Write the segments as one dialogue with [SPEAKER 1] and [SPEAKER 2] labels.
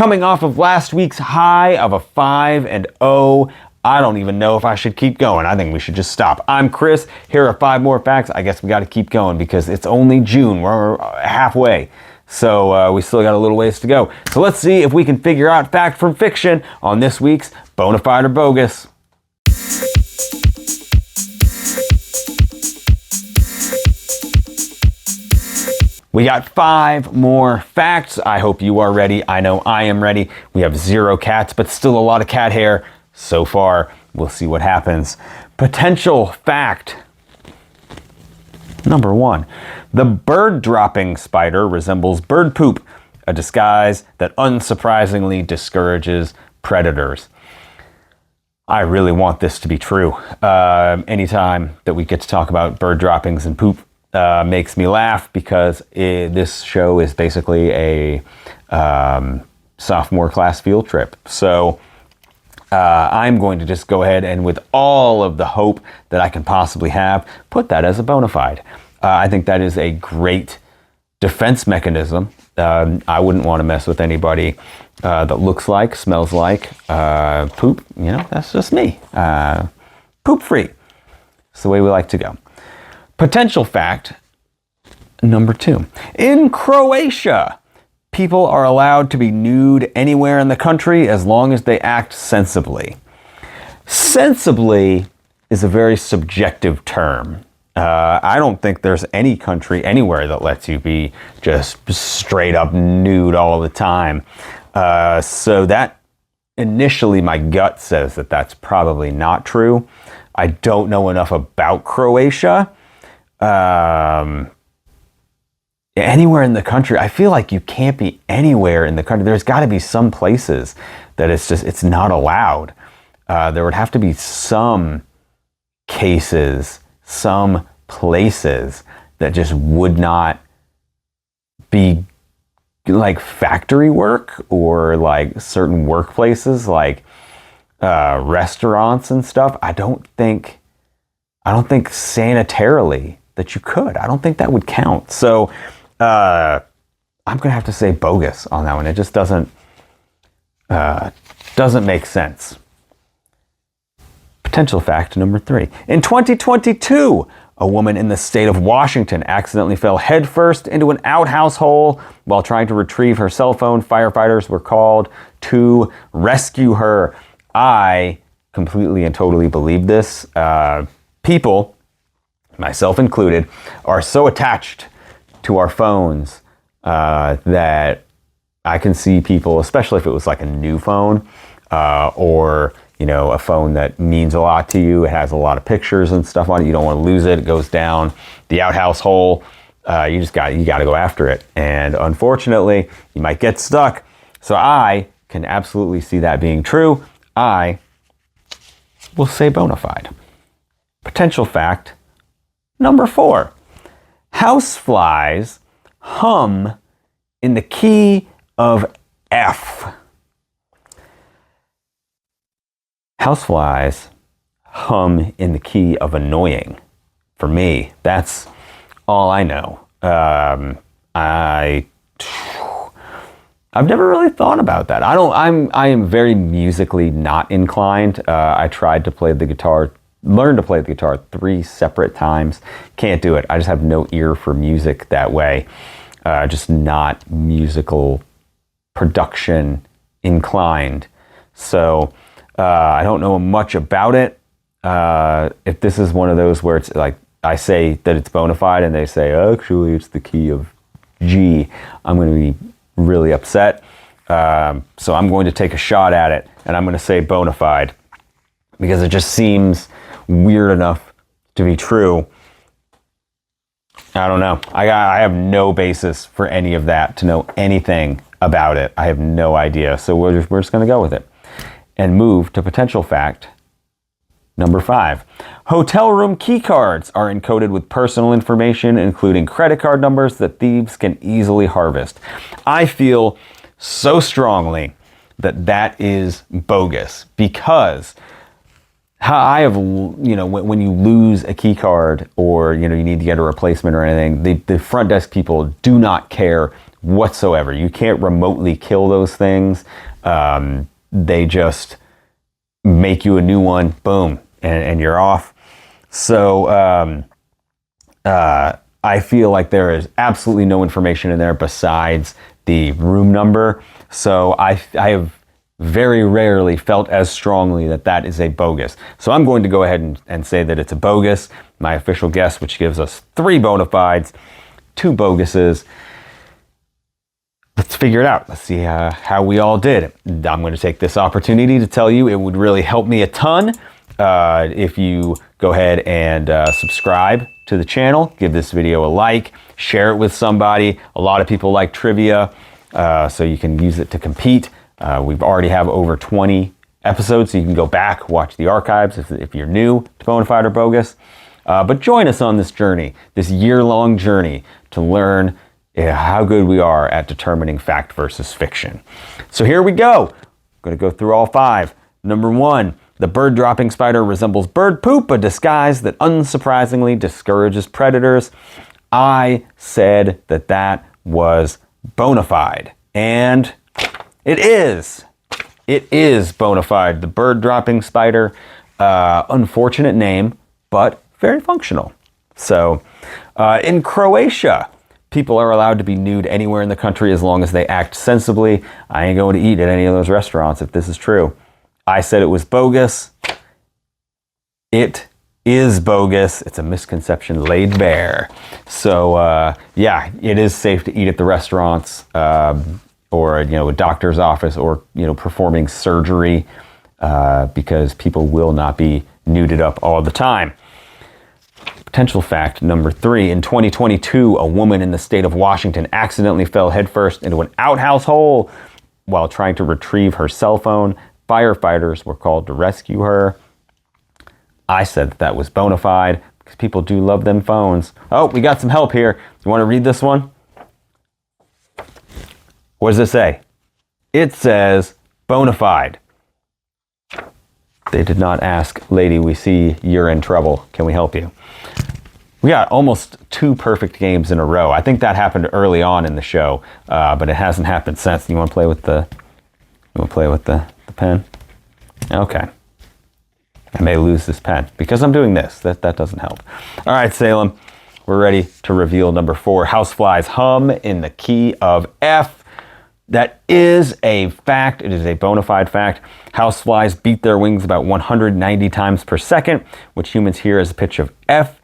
[SPEAKER 1] Coming off of last week's high of a 5-0, I don't even know if I should keep going. I think we should just stop. I'm Chris. Here are 5 more facts. I guess we got to keep going because it's only June. We're halfway. So we still got a little ways to go. So let's see if we can figure out fact from fiction on this week's Bona Fide or Bogus. We got 5 more facts. I hope you are ready. I know I am ready. We have 0 cats, but still a lot of cat hair so far. We'll see what happens. Potential fact number 1. The bird-dropping spider resembles bird poop, a disguise that unsurprisingly discourages predators. I really want this to be true. Anytime that we get to talk about bird droppings and poop, makes me laugh because this show is basically a sophomore class field trip. So I'm going to just go ahead and, with all of the hope that I can possibly have, put that as a bona fide. I think that is a great defense mechanism. I wouldn't want to mess with anybody that looks like, smells like poop. You know, that's just me. Poop free. It's the way we like to go. Potential fact number 2. In Croatia, people are allowed to be nude anywhere in the country as long as they act sensibly. Sensibly is a very subjective term. I don't think there's any country anywhere that lets you be just straight up nude all the time. So that initially my gut says that that's probably not true. I don't know enough about Croatia. Anywhere in the country, I feel like you can't be anywhere in the country. There's got to be some places that it's not allowed. There would have to be some cases, some places that just would not be like factory work or like certain workplaces, like restaurants and stuff. I don't think sanitarily that you could. I don't think that would count. So I'm gonna have to say bogus on that one. It just doesn't make sense. Potential fact number 3. In 2022, a woman in the state of Washington accidentally fell headfirst into an outhouse hole while trying to retrieve her cell phone. Firefighters were called to rescue her. I completely and totally believe this. People, myself included, are so attached to our phones that I can see people, especially if it was like a new phone or a phone that means a lot to you. It has a lot of pictures and stuff on it. You don't want to lose it. It goes down the outhouse hole. You got to go after it. And unfortunately, you might get stuck. So I can absolutely see that being true. I will say bona fide. Potential fact number 4. Houseflies hum in the key of F. Houseflies hum in the key of annoying. For me, that's all I know. I've never really thought about that. I am very musically not inclined. I tried to play the guitar, learned to play the guitar 3 separate times. Can't do it. I just have no ear for music that way. Just not musical production inclined. So I don't know much about it. If this is one of those where it's like I say that it's bona fide and they say, actually, it's the key of G, I'm going to be really upset. So I'm going to take a shot at it and I'm going to say bona fide because it just seems weird enough to be true. I don't know. I have no basis for any of that to know anything about it. I have no idea. So we're just going to go with it and move to potential fact number 5. Hotel room key cards are encoded with personal information, including credit card numbers that thieves can easily harvest. I feel so strongly that that is bogus because I have, when you lose a key card or, you need to get a replacement or anything, the front desk people do not care whatsoever. You can't remotely kill those things. They just make you a new one, boom, and you're off. So I feel like there is absolutely no information in there besides the room number. So I have very rarely felt as strongly that that is a bogus. So I'm going to go ahead and say that it's a bogus, my official guess, which gives us 3 bona fides, 2 boguses. Let's figure it out. Let's see how we all did. I'm going to take this opportunity to tell you it would really help me a ton if you go ahead and subscribe to the channel, give this video a like, share it with somebody. A lot of people like trivia, so you can use it to compete. We've already have over 20 episodes, so you can go back, watch the archives if you're new to Bona Fide or Bogus. But join us on this journey, this year-long journey to learn how good we are at determining fact versus fiction. So here we go. I'm going to go through all 5. Number 1, the bird-dropping spider resembles bird poop, a disguise that unsurprisingly discourages predators. I said that that was bona fide, and it is. It is bona fide. The bird-dropping spider, unfortunate name, but very functional. So, in Croatia, people are allowed to be nude anywhere in the country as long as they act sensibly. I ain't going to eat at any of those restaurants if this is true. I said it was bogus. It is bogus. It's a misconception laid bare. So, yeah, it is safe to eat at the restaurants, or, a doctor's office, or, performing surgery, because people will not be nuded up all the time. Potential fact number 3, in 2022, a woman in the state of Washington accidentally fell headfirst into an outhouse hole while trying to retrieve her cell phone. Firefighters were called to rescue her. I said that was bona fide because people do love them phones. Oh, we got some help here. You want to read this one? What does it say? It says bona fide. They did not ask, lady, we see you're in trouble. Can we help you? We got almost 2 perfect games in a row. I think that happened early on in the show, but it hasn't happened since. You want to play with the pen? Okay. I may lose this pen because I'm doing this. That doesn't help. All right, Salem, we're ready to reveal number 4. Houseflies hum in the key of F. That is a fact. It is a bona fide fact. Houseflies beat their wings about 190 times per second, which humans hear as a pitch of F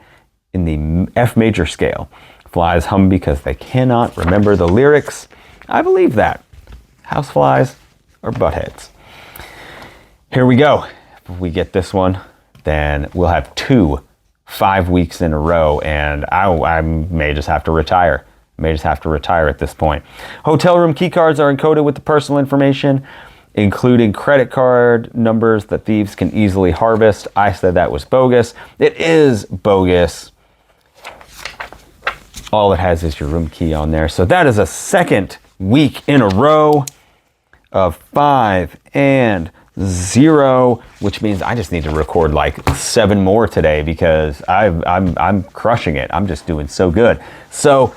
[SPEAKER 1] in the F major scale. Flies hum because they cannot remember the lyrics. I believe that. Houseflies are buttheads. Here we go. If we get this one, then we'll have 2 5 weeks in a row, and I may just have to retire. May just have to retire at this point. Hotel room key cards are encoded with the personal information, including credit card numbers that thieves can easily harvest. I said that was bogus. It is bogus. All it has is your room key on there. So that is a 2nd week in a row of 5 and 0, which means I just need to record like 7 more today because I'm crushing it. I'm just doing so good. So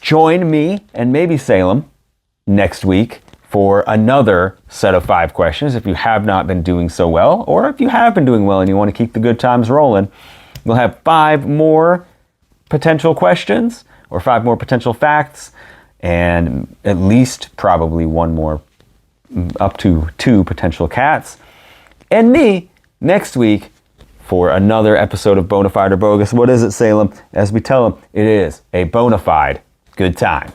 [SPEAKER 1] join me and maybe Salem next week for another set of 5 questions if you have not been doing so well, or if you have been doing well and you want to keep the good times rolling. We'll have 5 more potential questions or 5 more potential facts, and at least probably 1 more, up to 2 potential cats, and me next week for another episode of Bona Fide or Bogus. What is it, Salem? As we tell them, it is a bona fide good time.